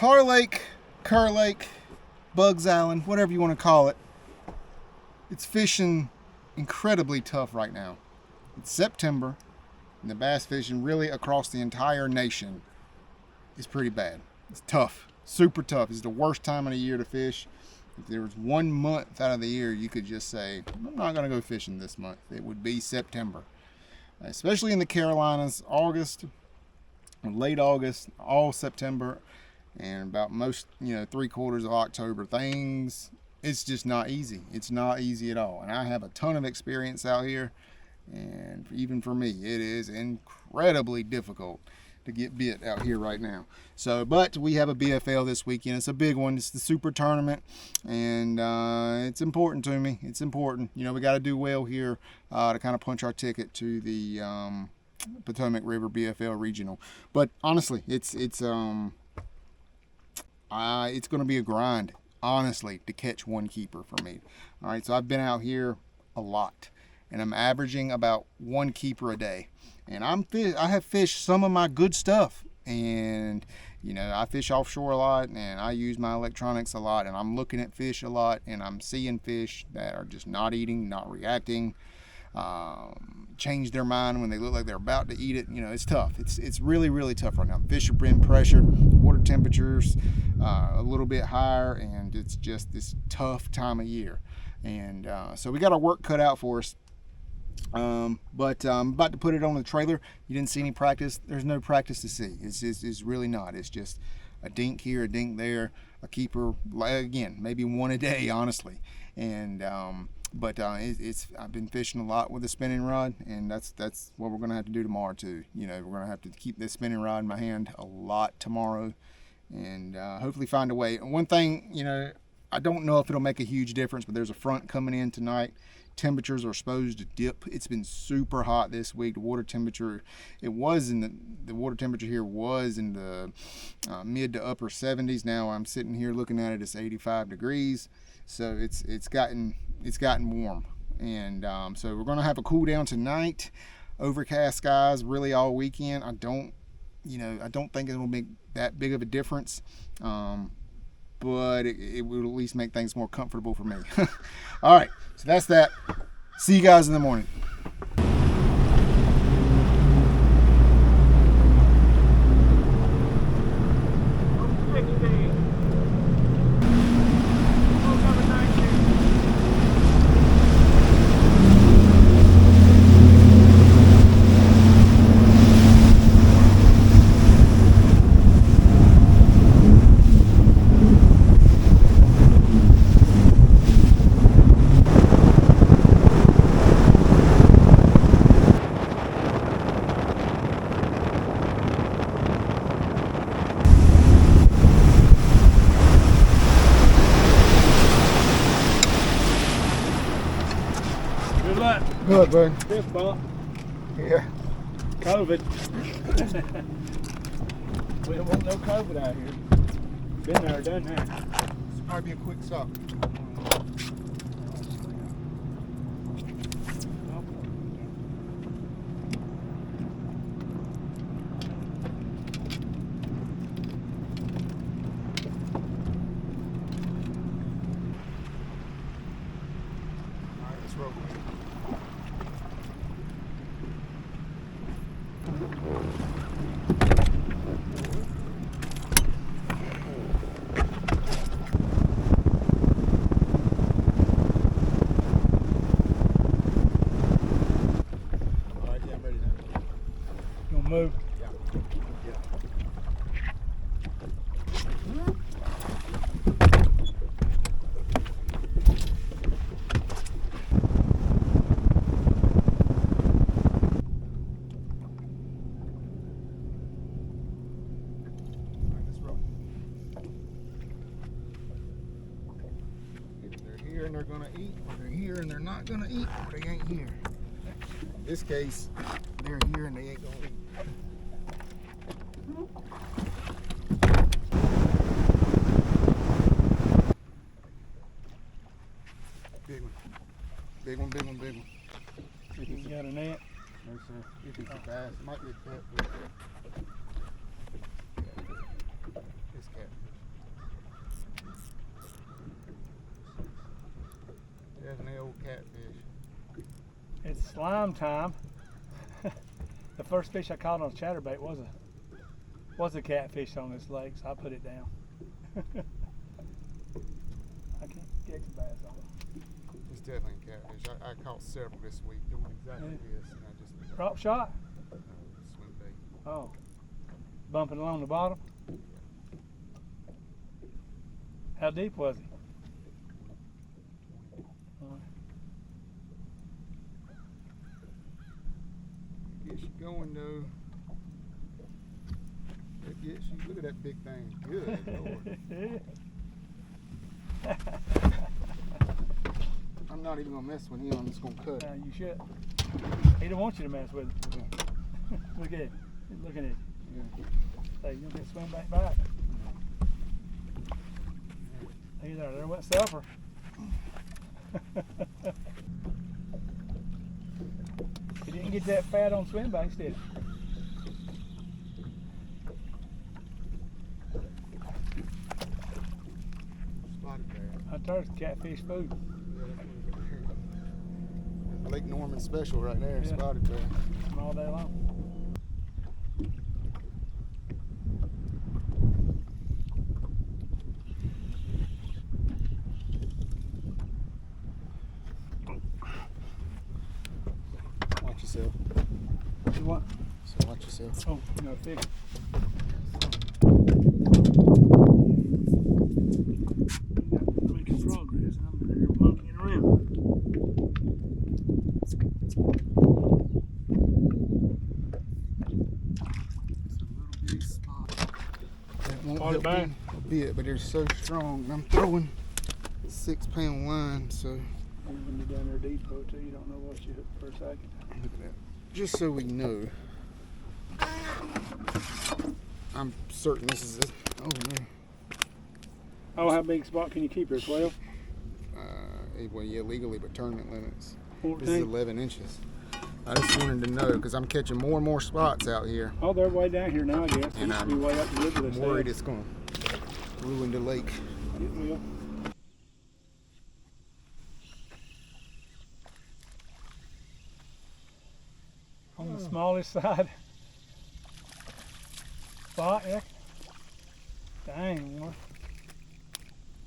Kerr Lake, Bugs Island, whatever you want to call it. It's fishing incredibly tough right now. It's September, and the bass fishing really across the entire nation is pretty bad. It's tough, super tough. It's the worst time of the year to fish. If there was 1 month out of the year you could just say, I'm not going to go fishing this month, it would be September. Especially in the Carolinas, August, late August, all September, and about most, 3/4 of October, it's just not easy. It's not easy at all. And I have a ton of experience out here, and even for me, it is incredibly difficult to get bit out here right now. So, but we have a BFL this weekend. It's a big one. It's the Super Tournament, and it's important to me. It's important. We got to do well here to kind of punch our ticket to the Potomac River BFL Regional. But honestly, it's going to be a grind, honestly, to catch one keeper for me. All right, so I've been out here a lot, and I'm averaging about one keeper a day. And I have fished some of my good stuff, and I fish offshore a lot, and I use my electronics a lot, and I'm looking at fish a lot, and I'm seeing fish that are just not eating, not reacting, change their mind when they look like they're about to eat it. It's tough. It's really, really tough right now. Fish are being pressured, water temperatures a little bit higher, and it's just this tough time of year. And so we got our work cut out for us. But I'm about to put it on the trailer. You didn't see any practice. There's no practice to see. It's really not. It's just a dink here, a dink there, a keeper, again, maybe one a day, honestly. And I've been fishing a lot with a spinning rod, and that's what we're gonna have to do tomorrow too. We're gonna have to keep this spinning rod in my hand a lot tomorrow, and hopefully find a way. And one thing, I don't know if it'll make a huge difference, but there's a front coming in tonight. Temperatures are supposed to dip. It's been super hot this week. The water temperature, the water temperature here was in the mid to upper 70s. Now I'm sitting here looking at it. It's 85 degrees, so it's gotten warm. And so we're gonna have a cool down tonight. Overcast skies really all weekend. I don't think it will make that big of a difference. But it will at least make things more comfortable for me. All right, so that's that. See you guys in the morning. Good luck. Good, bud. Fist bump. Yeah. COVID. We don't want no COVID out here. Been there, done that. This might be a quick stop. Let's roll. Alright, yeah, I'm ready now. You gonna move? Yeah. Here and they're gonna eat, or they're here and they're not gonna eat, or they ain't here. In this case, they're here and they ain't gonna eat. Big one. Big one, big one, big one. You got a net? No, sir. If it's a bass, it might be a catfish. It's catfish. slime time. The first fish I caught on a chatterbait was a catfish on this lake, so I put it down. I can't get the bass on it. It's definitely a catfish. I caught several this week doing exactly this. And I just Drop shot? swim bait. Oh. Bumping along the bottom? How deep was he? Gets you going though. It gets you. Look at that big thing. Good Lord. I'm not even gonna mess with him. I'm just gonna cut. No, you should. He don't want you to mess with him. Yeah. Look at it. He's looking at you. Yeah. Hey, you don't get swim back by it. Hey there went supper. He didn't get that fat on swim banks, did he? Spotted bass. I told you, catfish food. Yeah, that's what it is. Lake Norman special right there. Yeah. Spotted bass. All day long. Watch yourself. You what? So watch yourself. Oh, no fish. Making progress. I'm here monkeying around. It's a little bitty spot. That won't Water help back. me a bit, but they're so strong. I'm throwing 6-pound line, so You're going to be down there deep, too. You don't know what you hooked for a second. look at that. Just so we know. I'm certain this is it. Oh no. Oh, how big a spot can you keep here? 12? Well, yeah, legally, but tournament limits. 14? This is 11 inches. I just wanted to know because I'm catching more and more spots out here. Oh, they're way down here now, I guess. And Used to be way up the river. I'm worried it's going to ruin the lake. It will. On the smallest side. Spot, yeah. Dang, boy.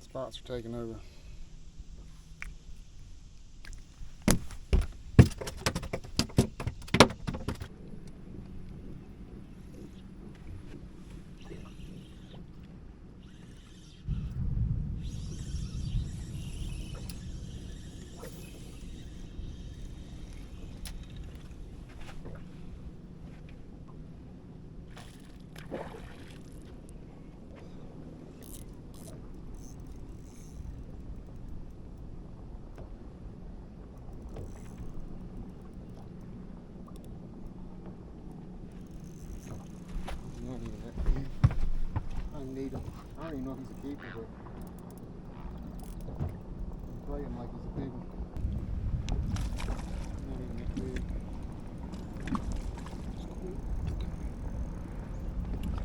Spots are taking over. Not even that big. I need him. I don't even know if he's a keeper, but I'm playing like he's a big one. Not even that big.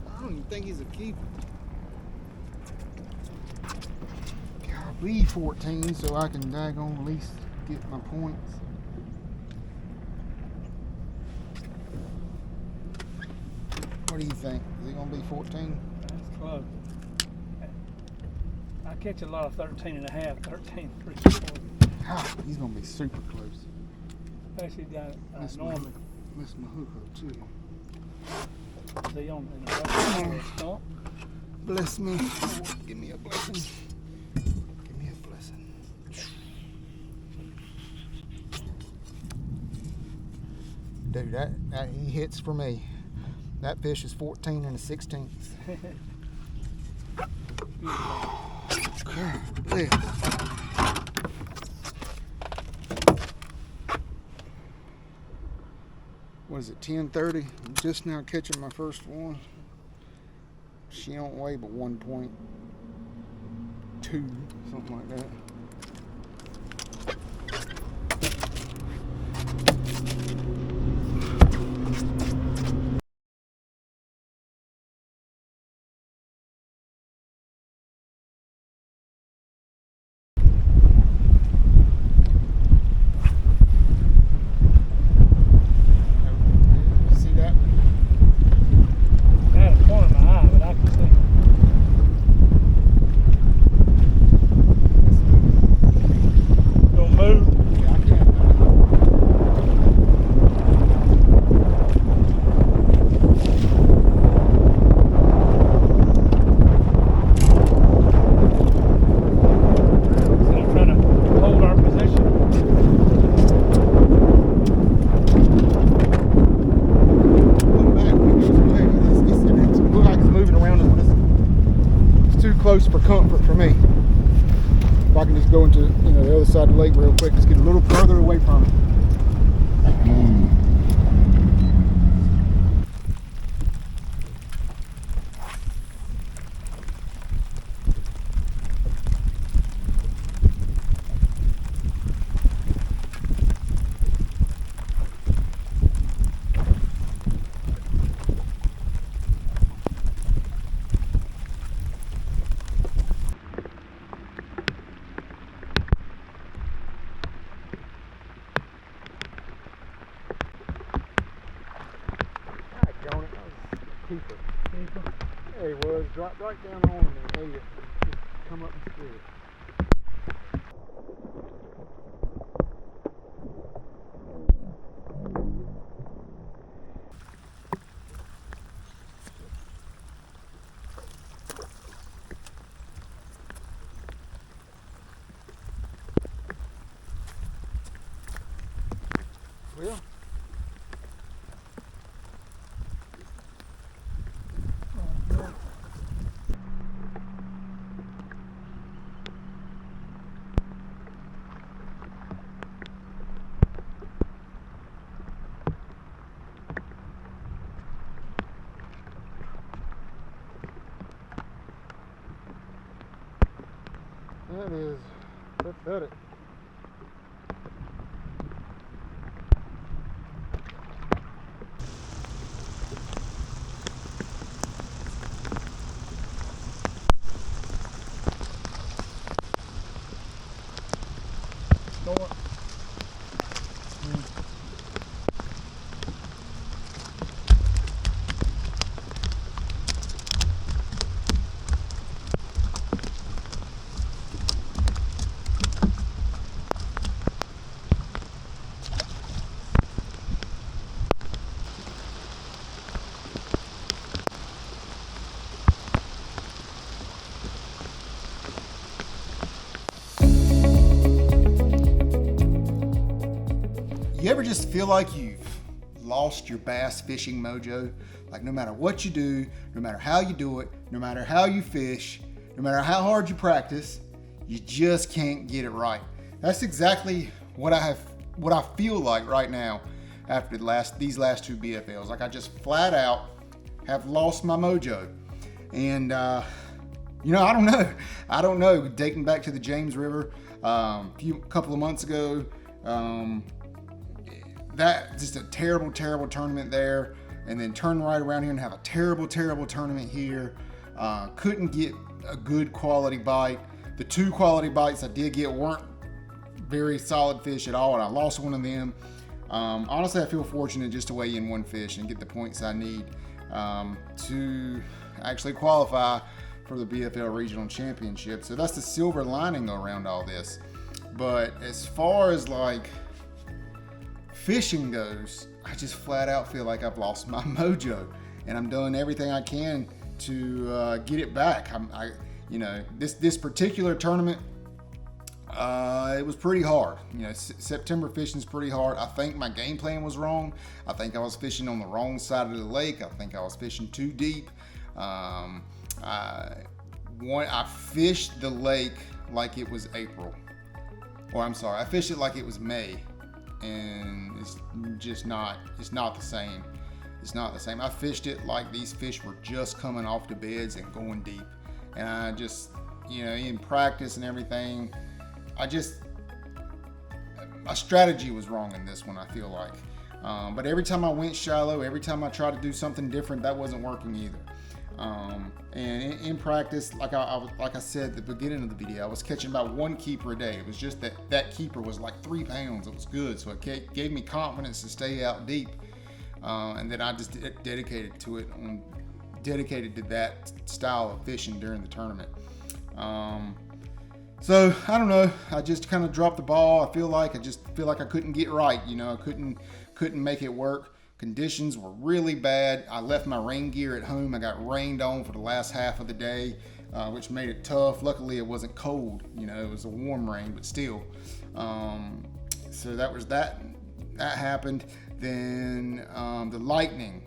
I don't even think he's a keeper. I'll be 14 so I can daggone at least get my points. What do you think? Is he going to be 14? That's close. I catch a lot of 13 and a half, 13, 3, 4. Ah, he's going to be super close. Especially down at Miss my Norman. hook up too. See on in the back stump. Bless me. Give me a blessing. Give me a blessing. Dude, that he hits for me. That fish is 14 and a 16th. Okay. What is it, 10:30? I'm just now catching my first one. She don't weigh but 1.2, something like that. too close for comfort for me. If I can just go into the other side of the lake real quick, just get a little further away from it. Keeper. Yeah, he was. Dropped right down on him and made it just come up and screw it. Well, that is pathetic. Door. You ever just feel like you've lost your bass fishing mojo? Like no matter what you do, no matter how you do it, no matter how you fish, no matter how hard you practice, you just can't get it right. That's exactly what I feel like right now after these last two BFLs. Like I just flat out have lost my mojo. And I don't know. Dating back to the James River a couple of months ago, that just a terrible tournament there, and then turn right around here and have a terrible tournament here. Couldn't get a good quality bite. The two quality bites I did get weren't very solid fish at all, and I lost one of them. Honestly, I feel fortunate just to weigh in one fish and get the points I need to actually qualify for the BFL Regional Championship. So that's the silver lining around all this. But as far as like fishing goes, I just flat out feel like I've lost my mojo, and I'm doing everything I can to get it back. This particular tournament, it was pretty hard. September fishing is pretty hard. I think my game plan was wrong. I think I was fishing on the wrong side of the lake. I think I was fishing too deep. I fished the lake like it was April. Or I'm sorry, I fished it like it was May. And it's not the same. It's not the same. I fished it like these fish were just coming off the beds and going deep. And I just, in practice and everything, my strategy was wrong in this one, I feel like. But every time I went shallow, every time I tried to do something different, that wasn't working either. And in practice, like I said at the beginning of the video, I was catching about one keeper a day. It was just that keeper was like 3 pounds. It was good, so it gave me confidence to stay out deep. And then I just dedicated to that style of fishing during the tournament. So I don't know. I just kind of dropped the ball. I feel like I couldn't get right. I couldn't make it work. Conditions were really bad. I left my rain gear at home. I got rained on for the last half of the day, which made it tough. Luckily, it wasn't cold. It was a warm rain, but still. So that was that. That happened. Then the lightning.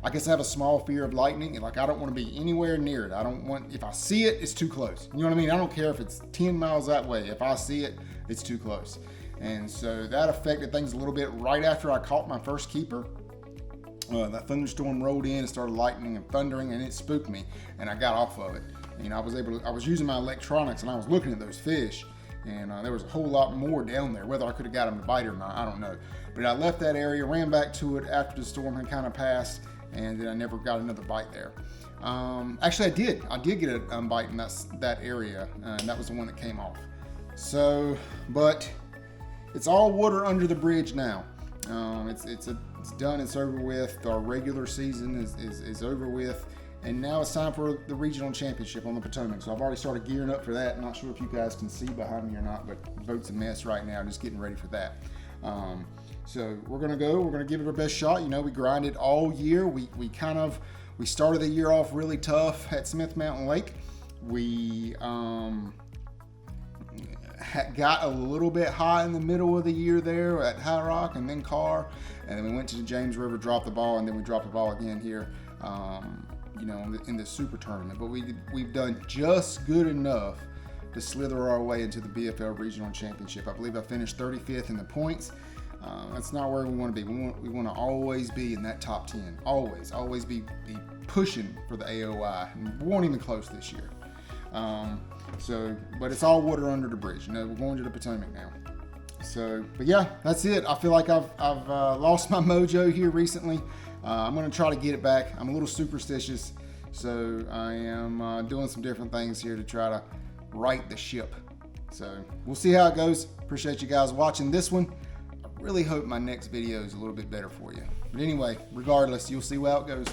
I guess I have a small fear of lightning, and like I don't want to be anywhere near it. I don't want, if I see it, it's too close. You know what I mean? I don't care if it's 10 miles that way. If I see it, it's too close. And so that affected things a little bit right after I caught my first keeper. That thunderstorm rolled in and started lightning and thundering, and it spooked me, and I got off of it. You know, I was using my electronics, and I was looking at those fish, and there was a whole lot more down there. Whether I could have got them to bite or not, I don't know. But I left that area, ran back to it after the storm had kind of passed, and then I never got another bite there. Actually, I did get a bite in that area, and that was the one that came off. So, but it's all water under the bridge now. It's done. It's over with. Our regular season is over with, and now it's time for the regional championship on the Potomac. So I've already started gearing up for that. Not sure if you guys can see behind me or not, but the boat's a mess right now. Just getting ready for that. So we're gonna go. We're gonna give it our best shot. You know, we grinded all year. We started the year off really tough at Smith Mountain Lake. We got a little bit high in the middle of the year there at High Rock and then Carr, and then we went to the James River, dropped the ball, and then we dropped the ball again here, you know, in the super tournament. But we've done just good enough to slither our way into the BFL Regional Championship. I believe I finished 35th in the points. That's not where we want to be. We want to always be in that top 10. Always be pushing for the AOI. And we weren't even close this year. But it's all water under the bridge. You know, we're going to the Potomac now. So, but yeah, that's it. I feel like I've lost my mojo here recently. I'm going to try to get it back. I'm a little superstitious, so I am doing some different things here to try to right the ship. So we'll see how it goes. Appreciate you guys watching this one. I really hope my next video is a little bit better for you. But anyway, regardless, you'll see how it goes.